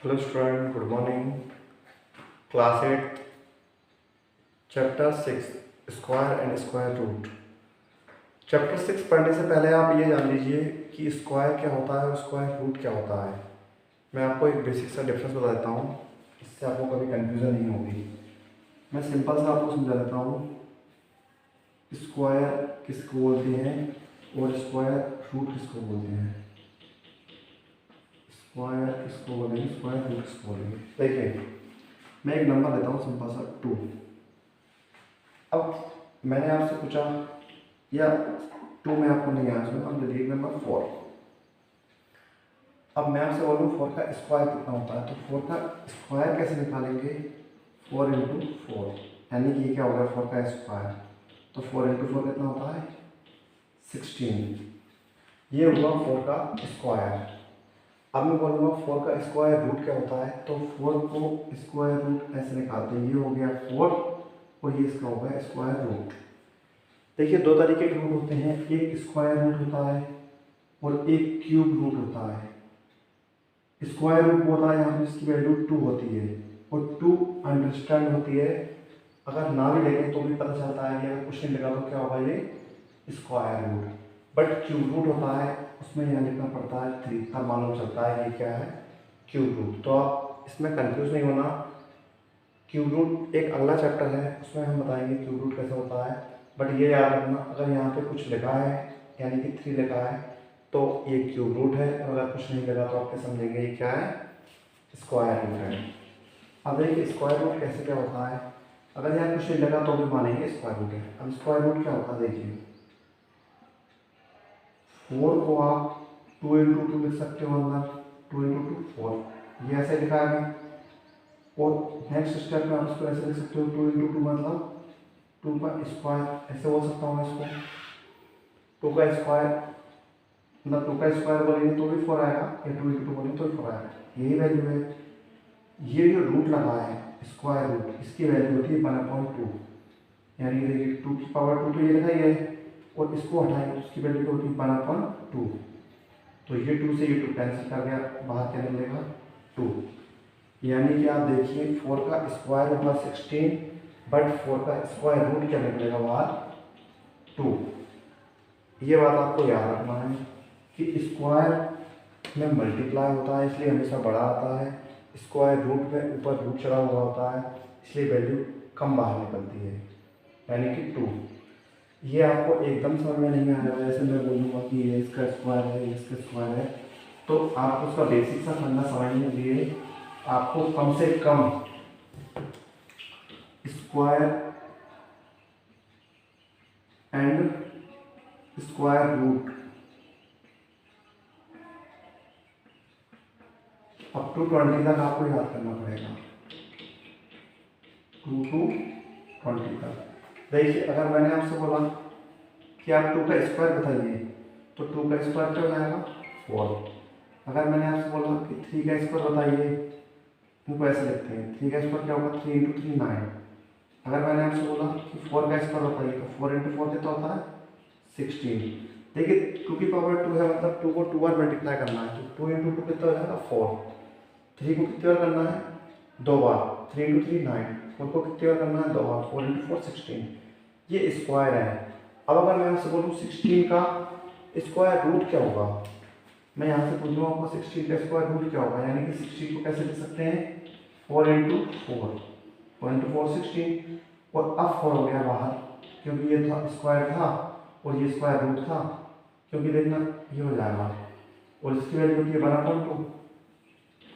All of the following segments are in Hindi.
Hello student, good morning. Class 8 chapter 6 square and square root. Chapter 6 पढ़ने से पहले आप ये जान लीजिए कि स्क्वायर क्या होता है और स्क्वायर रूट क्या होता है। मैं आपको एक बेसिक सा डिफरेंस बता देता हूँ, इससे आपको कभी कन्फ्यूज़न नहीं होगी। मैं सिंपल सा आपको समझा देता हूँ। स्क्वायर किसको बोलते हैं और स्क्वायर रूट किसको बोलते हैं। स्क्वायर किसको बोलेंगे, स्क्वायर रूट किसको बोलेंगे। देखिए, मैं एक नंबर देता हूँ सिंपल सा 2। अब मैंने आपसे पूछा, या 2 में आपको नहीं आंसर, अब ले नंबर 4। अब मैं आपसे बोलूँ 4 का स्क्वायर कितना होता है, तो 4 का स्क्वायर कैसे निकालेंगे। 4 इंटू 4, यानी कि क्या होगा 4 का स्क्वायर। तो 4 इंटू 4 कितना होता है 16। ये हुआ 4 का स्क्वायर। अब मैं बोलूँगा 4 का स्क्वायर रूट क्या होता है, तो 4 को स्क्वायर रूट ऐसे निकालते हैं। ये हो गया 4 और ये इसका होगा स्क्वायर रूट। देखिए, दो तरीके के रूट होते हैं, एक स्क्वायर रूट होता है और एक क्यूब रूट होता है। स्क्वायर रूट होता है यहाँ पे जिसकी वैल्यू 2 होती है और 2 अंडरस्टैंड होती है। अगर ना भी लेंगे तो भी पता चलता है कि अगर कुछ नहीं लगा तो क्या होगा ये square root. But cube root होता है, उसमें यहाँ लिखना पड़ता है 3, तब मालूम चलता है ये क्या है क्यूब रूट। तो आप इसमें कंफ्यूज नहीं होना। क्यूब रूट एक अगला चैप्टर है, उसमें हम बताएंगे क्यूब रूट कैसे होता है। बट ये याद रखना, अगर यहाँ पे कुछ लिखा है यानी कि 3 लिखा है तो ये क्यूब रूट है, और अगर कुछ नहीं लगा तो आप क्या समझेंगे ये क्या है स्क्वायर रूट है। अब देखिए स्क्वायर रूट कैसे क्या होता है, अगर यहाँ कुछ नहीं लगा तो भी मानेंगे स्क्वायर रूट है। अब स्क्वायर रूट क्या होता है, देखिए 4 को आप 2 इंटू 2 लिख सकते हो, अंदर 2 इंटू 2 4, ये ऐसे लिखा है। और नेक्स्ट स्टेप में आप इसको ऐसे लिख सकते हो 2 इंटू 2 मतलब 2 का स्क्वायर, ऐसे बोल सकता हूँ मैं इसको 2 का स्क्वायर, मतलब 2 का स्क्वायर बोलेंगे तो भी 4 आएगा, या 2 इंटू 2 बोलेंगे तो भी 4 आएगा। यही वैल्यू है। ये जो रूट लगा है स्क्वायर रूट, इसकी वैल्यू होती है 1/2, यानी देखिए 2 की पावर 2 तो ये लिखा ही है, और इसको हटाएंगे उसकी वैल्यू होती है 1/2। तो ये 2 से ये 2 कैंसिल कर गया, बाहर क्या मिलेगा 2। यानी कि आप देखिए 4 का स्क्वायर होगा 16, बट 4 का स्क्वायर रूट क्या निकलेगा बाहर 2। ये बात आपको याद रखना है कि स्क्वायर में मल्टीप्लाई होता है इसलिए हमेशा बड़ा आता है, स्क्वायर रूट में ऊपर रूट चढ़ा हुआ होता है इसलिए वैल्यू कम बाहर निकलती है, यानी कि 2। ये आपको एकदम समझ में नहीं आएगा, जैसे मैं बोलूँगा कि ये इसका स्क्वायर है, ये इसका स्क्वायर है, तो आप उसका बेसिक सा फंडा समझने के लिए आपको कम से कम square and square root up to 20 तक आपको याद करना पड़ेगा, 2 to 20 तक। देखिए, अगर मैंने आपसे बोला कि आप 2 का स्क्वायर बताइए तो 2 का स्क्वायर क्या हो जाएगा 4। अगर मैंने आपसे बोला कि 3 का स्क्वायर बताइए, इनको ऐसे लिखते हैं, 3 का स्क्वायर क्या होगा 3 इंटू 3 9। अगर मैंने आपसे बोला कि 4 का स्क्वायर बताइए तो 4 इंटू 4 कितना होता है 16। देखिए 2 की पावर 2 है, मतलब 2 को 2 बार मल्टीप्लाई करना है, तो 2 इंटू 2 कितना हो जाएगा 4। 3 को कितनी बार करना है 2 बार, 3 इंटू 3 9। 4 को कितनी बार करना है 2 बार, 4 इंटू 4 16। ये स्क्वायर है। अब अगर मैं आपसे बोलूँ 16 का स्क्वायर रूट क्या होगा, मैं यहाँ से पूछ रहा हूँ आपको 16 का स्क्वायर रूट क्या होगा, यानी कि 16 को कैसे लिख सकते हैं 4 इंटू 4, 4 इंटू 4 16, और अब 4 हो गया बाहर क्योंकि ये था स्क्वायर था और ये स्क्वायर रूट था, क्योंकि देखना ये हो जाएगा, और इसकी वैल्यू होती है 1/2,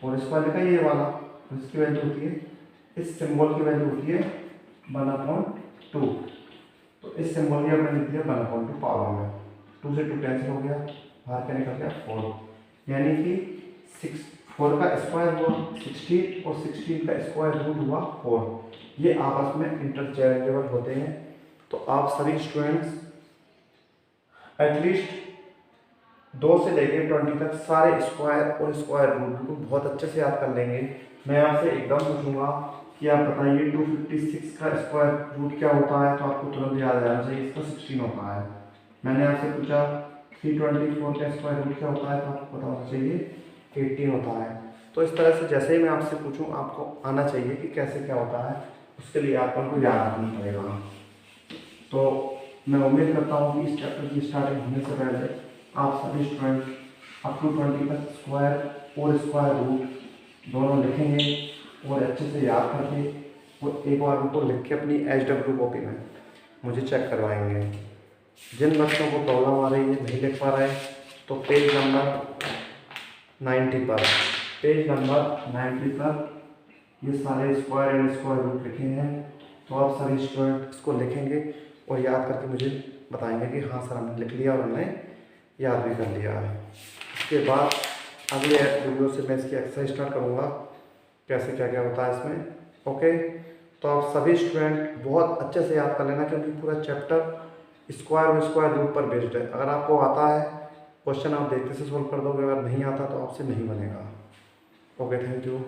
और स्क्वायर लिखा ये वाला, तो इसकी वैल्यू होती है, इस सिंबल की वैल्यू होती है 1/2। तो इस सिंबल की हमने लिख दिया 1/2 पावर में, 2 से 2 कैंसिल हो गया, बाहर क्या निकल गया 4, यानी कि 4 का स्क्वायर हुआ 16 और 16 का स्क्वायर रूट हुआ 4। ये आपस में इंटरचेंजेबल होते हैं। तो आप सभी स्टूडेंट्स एटलीस्ट 2 से लेकर 20 तक सारे स्क्वायर और स्क्वायर रूट को बहुत अच्छे से याद कर लेंगे। मैं आपसे एकदम पूछूंगा कि आप बताइए 256 का स्क्वायर रूट क्या होता है, तो आपको तुरंत याद आ जाना चाहिए इसका 16 होता है। मैंने आपसे पूछा 324 का स्क्वायर रूट क्या होता है, तो आपको पता होना चाहिए 18 होता है। तो इस तरह से जैसे ही मैं आपसे पूछूं आपको आना चाहिए कि कैसे क्या होता है, उसके लिए आपको याद रखना पड़ेगा। तो मैं उम्मीद करता हूँ कि इस चैप्टर की स्टार्टिंग होने से पहले आप सभी स्टूडेंट अप टू 20 तक स्क्वायर और स्क्वायर रूट दोनों लिखेंगे और अच्छे से याद करके और एक बार उनको लिख के अपनी HW कॉपी में मुझे चेक करवाएंगे। जिन बच्चों को प्रॉब्लम आ रही है, नहीं लिख पा रहे, तो पेज नंबर 90 पर ये सारे स्क्वायर एंड स्क्वायर रूट लिखे हैं। तो आप सभी स्टूडेंट इसको लिखेंगे और याद करके मुझे बताएंगे कि हाँ सर हमने लिख लिया और हमने याद भी कर लिया है। इसके बाद अगले वीडियो से मैं इसकी एक्सरसाइज स्टार्ट करूँगा, कैसे क्या क्या होता है इसमें। ओके, तो आप सभी स्टूडेंट बहुत अच्छे से याद कर लेना, क्योंकि पूरा चैप्टर स्क्वायर और स्क्वायर रूट पर बेस्ड है। अगर आपको आता है क्वेश्चन आप देखते से सोल्व कर दोगे, अगर नहीं आता तो आपसे नहीं बनेगा। Okay, thank you.